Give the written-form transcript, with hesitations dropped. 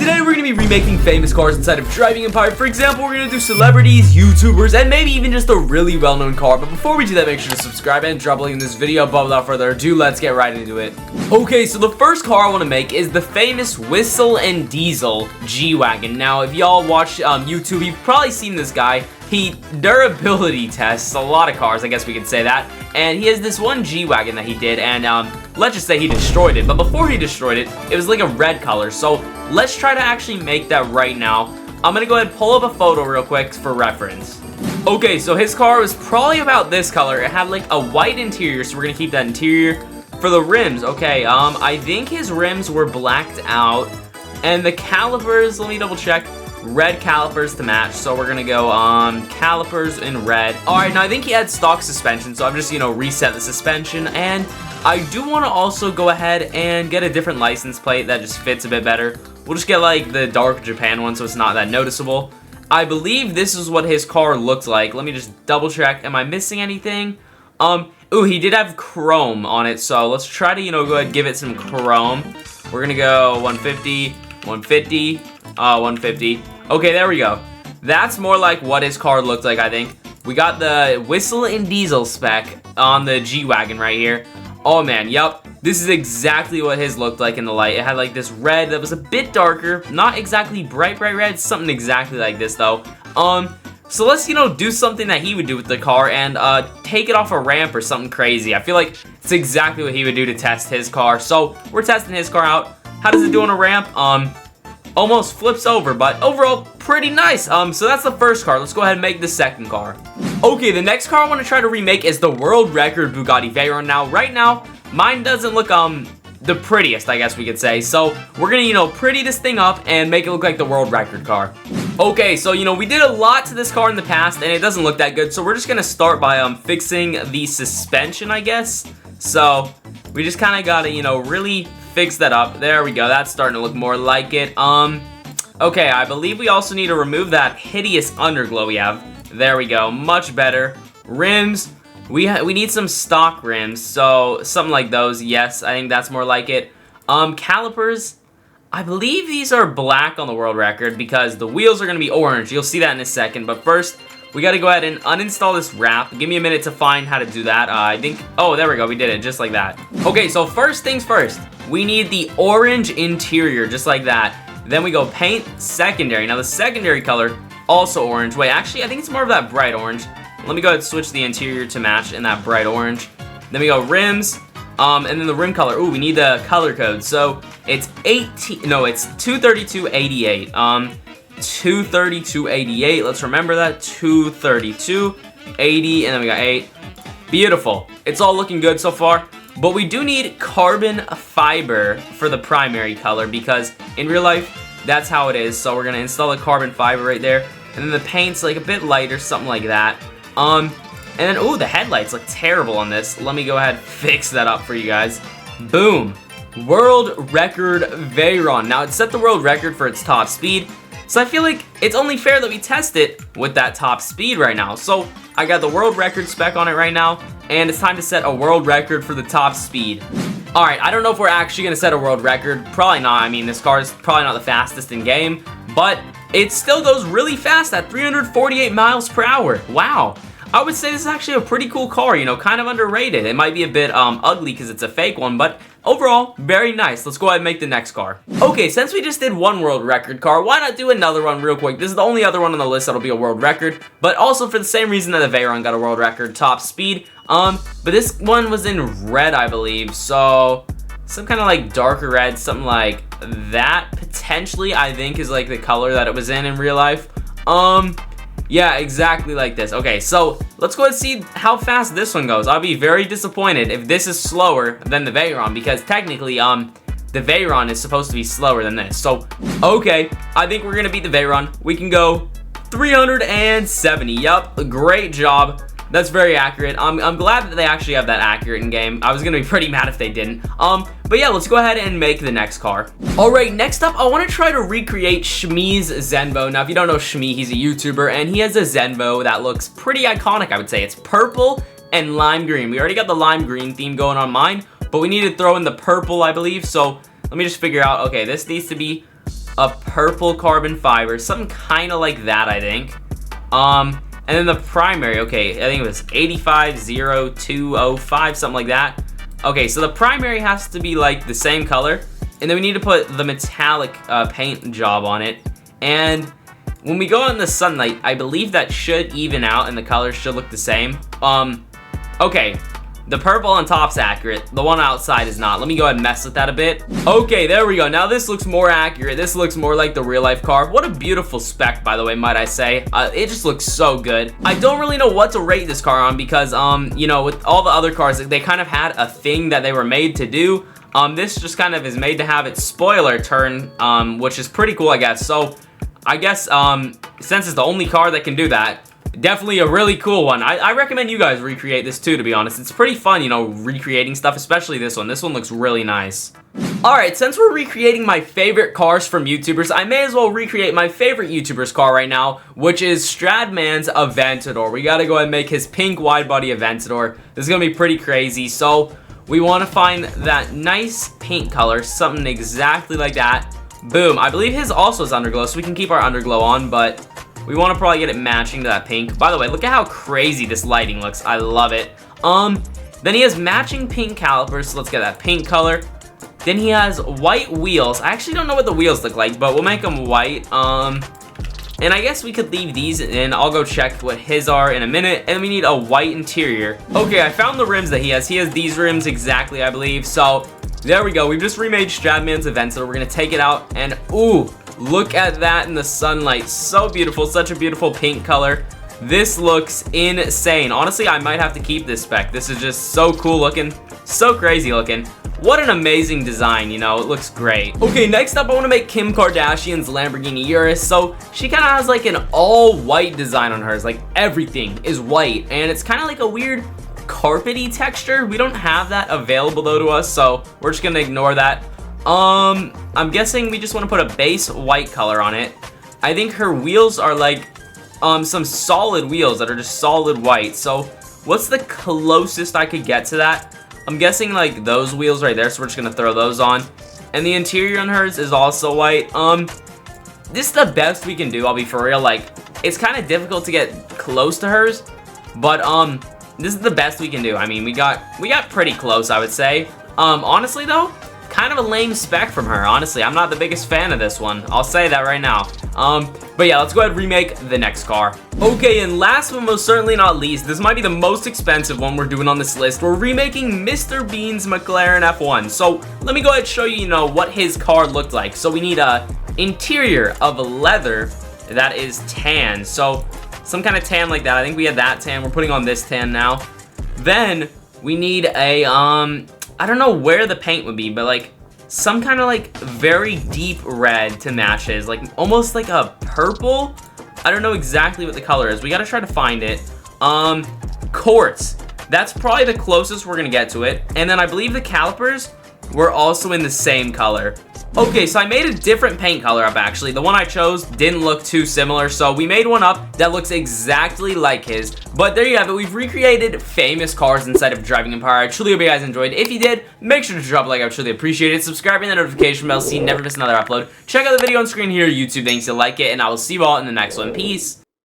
Today we're going to be remaking famous cars inside of Driving Empire. For example, we're going to do celebrities, YouTubers, and maybe even just a really well-known car. But before we do that, make sure to subscribe and drop a link in this video. But without further ado, let's get right into it. Okay, so the first car I want to make is the famous WhistlinDiesel G-Wagon. Now, if y'all watch YouTube, you've probably seen this guy. He durability tests a lot of cars, I guess we could say that. And he has this one G-Wagon that he did, and let's just say he destroyed it. But before he destroyed it, it was like a red color. So let's try to actually make that right now. I'm gonna go ahead and pull up a photo real quick for reference. Okay, so his car was probably about this color. It had like a white interior, so we're gonna keep that interior. For the rims, okay, I think his rims were blacked out. And the calipers, let me double check. Red calipers to match, so we're gonna go calipers in red. Alright, now I think he had stock suspension, so I've just, reset the suspension. And I do want to also go ahead and get a different license plate that just fits a bit better. We'll just get like the dark Japan one, so it's not that noticeable. I believe this is what his car looked like. Let me just double check. Am I missing anything? Ooh, he did have chrome on it, so let's try to, go ahead and give it some chrome. We're gonna go 150, 150, 150. Okay, there we go. That's more like what his car looked like, I think. We got the WhistlinDiesel spec on the G-Wagon right here. Oh man, yep. This is exactly what his looked like in the light. It had like this red that was a bit darker. Not exactly bright red. Something exactly like this though. So let's, do something that he would do with the car and take it off a ramp or something crazy. I feel like it's exactly what he would do to test his car. So we're testing his car out. How does it do on a ramp? Almost flips over, but overall pretty nice. So that's the first car. Let's go ahead and make the second car. Okay, the next car I want to try to remake is the world record Bugatti Veyron. Now, right now, mine doesn't look the prettiest, I guess we could say. So we're gonna, pretty this thing up and make it look like the world record car. Okay, so we did a lot to this car in the past and it doesn't look that good. So we're just gonna start by fixing the suspension, I guess. So we just kind of gotta, really fix that up. There we go. That's starting to look more like it. Okay, I believe we also need to remove that hideous underglow we have. There we go. Much better. Rims. We need some stock rims, so something like those. Yes, I think that's more like it. Calipers. I believe these are black on the world record because the wheels are going to be orange. You'll see that in a second, but first, we got to go ahead and uninstall this wrap. Give me a minute to find how to do that. I think, oh, there we go. We did it just like that. Okay, so first things first. We need the orange interior, just like that. Then we go paint secondary. Now the secondary color, also orange. Wait, actually, I think it's more of that bright orange. Let me go ahead and switch the interior to match in that bright orange. Then we go rims, and then the rim color. Ooh, we need the color code. So it's 23288. 23288. Let's remember that. 23280, and then we got 8. Beautiful. It's all looking good so far. But we do need carbon fiber for the primary color because in real life, that's how it is. So we're going to install the carbon fiber right there. And then the paint's like a bit lighter, something like that. And then, ooh, the headlights look terrible on this. Let me go ahead and fix that up for you guys. Boom. World record Veyron. Now, it set the world record for its top speed. So I feel like it's only fair that we test it with that top speed right now. So I got the world record spec on it right now. And it's time to set a world record for the top speed. Alright, I don't know if we're actually going to set a world record. Probably not. I mean, this car is probably not the fastest in game. But it still goes really fast at 348 miles per hour. Wow. I would say this is actually a pretty cool car, kind of underrated. It might be a bit ugly because it's a fake one, but overall, very nice. Let's go ahead and make the next car. Okay, since we just did one world record car, why not do another one real quick? This is the only other one on the list that'll be a world record, but also for the same reason that the Veyron got a world record top speed. But this one was in red, I believe, so some kind of like darker red, something like that. Potentially, I think is like the color that it was in real life. Yeah, exactly like this. Okay, so let's go ahead and see how fast this one goes. I'll be very disappointed if this is slower than the Veyron because technically, the Veyron is supposed to be slower than this. So, okay, I think we're gonna beat the Veyron. We can go 370. Yup, great job. That's very accurate. I'm glad that they actually have that accurate in game. I was gonna be pretty mad if they didn't. But yeah, let's go ahead and make the next car. Alright, next up, I want to try to recreate Shmee's Zenvo. Now, if you don't know Shmee, he's a YouTuber, and he has a Zenvo that looks pretty iconic, I would say. It's purple and lime green. We already got the lime green theme going on mine, but we need to throw in the purple, I believe. So let me just figure out, okay, this needs to be a purple carbon fiber, something kind of like that, I think. And then the primary, okay, I think it was 850205, something like that. Okay, so the primary has to be like the same color, and then we need to put the metallic paint job on it. And when we go out in the sunlight, I believe that should even out and the colors should look the same. Okay, the purple on top's accurate, the one outside is not. Let me go ahead and mess with that a bit. Okay, there we go. Now this looks more accurate. This looks more like the real life car. What a beautiful spec, by the way, might I say. It just looks so good. I don't really know what to rate this car on because, you know, with all the other cars, they kind of had a thing that they were made to do. This just kind of is made to have its spoiler turn, which is pretty cool, I guess. So, I guess, since it's the only car that can do that, definitely a really cool one. I recommend you guys recreate this too, to be honest. It's pretty fun, you know, recreating stuff, especially this one. This one looks really nice. Alright, since we're recreating my favorite cars from YouTubers, I may as well recreate my favorite YouTuber's car right now, which is Stradman's Aventador. We gotta go ahead and make his pink wide-body Aventador. This is gonna be pretty crazy, so we want to find that nice paint color, something exactly like that. Boom. I believe his also is underglow, so we can keep our underglow on, but we want to probably get it matching to that pink. By the way, look at how crazy this lighting looks. I love it. Then he has matching pink calipers, so let's get that pink color. Then he has white wheels. I actually don't know what the wheels look like, but we'll make them white. And I guess we could leave these in. I'll go check what his are in a minute. And we need a white interior. Okay, I found the rims that he has. He has these rims exactly, I believe. So, there we go. We've just remade Stradman's Aventador. We're going to take it out and, ooh, look at that in the sunlight. So beautiful. Such a beautiful pink color. This looks insane. Honestly, I might have to keep this spec. This is just so cool looking. So crazy looking. What an amazing design, you know, it looks great. Okay, next up, I want to make Kim Kardashian's Lamborghini Urus. So, she kind of has like an all-white design on hers. Like, everything is white. And it's kind of like a weird carpety texture. We don't have that available, though, to us. So, we're just going to ignore that. I'm guessing we just want to put a base white color on it. I think her wheels are like, some solid wheels that are just solid white. So, what's the closest I could get to that? I'm guessing like those wheels right there, so we're just gonna throw those on. And the interior on hers is also white. This is the best we can do, I'll be for real. Like, it's kind of difficult to get close to hers, but this is the best we can do. I mean, we got pretty close, I would say. Honestly though, kind of a lame spec from her. Honestly, I'm not the biggest fan of this one. I'll say that right now. But yeah, let's go ahead and remake the next car. Okay, and last but most certainly not least, this might be the most expensive one we're doing on this list. We're remaking Mr. Bean's McLaren F1. So let me go ahead and show you, you know, what his car looked like. So we need a interior of leather that is tan. So some kind of tan like that. I think we had that tan. We're putting on this tan now. Then we need a, I don't know where the paint would be, but like some kind of like very deep red to match his, like almost like a purple. I don't know exactly what the color is. We gotta try to find it. Quartz. That's probably the closest we're gonna get to it. And then I believe the calipers were also in the same color. Okay, so I made a different paint color up actually. The one I chose didn't look too similar, so we made one up that looks exactly like his. But there you have it. We've recreated famous cars inside of Driving Empire. I truly hope you guys enjoyed. If you did, make sure to drop a like. I would truly appreciate it. Subscribe and the notification bell so you never miss another upload. Check out the video on screen here, YouTube. Thanks to like it, and I will see you all in the next one. Peace.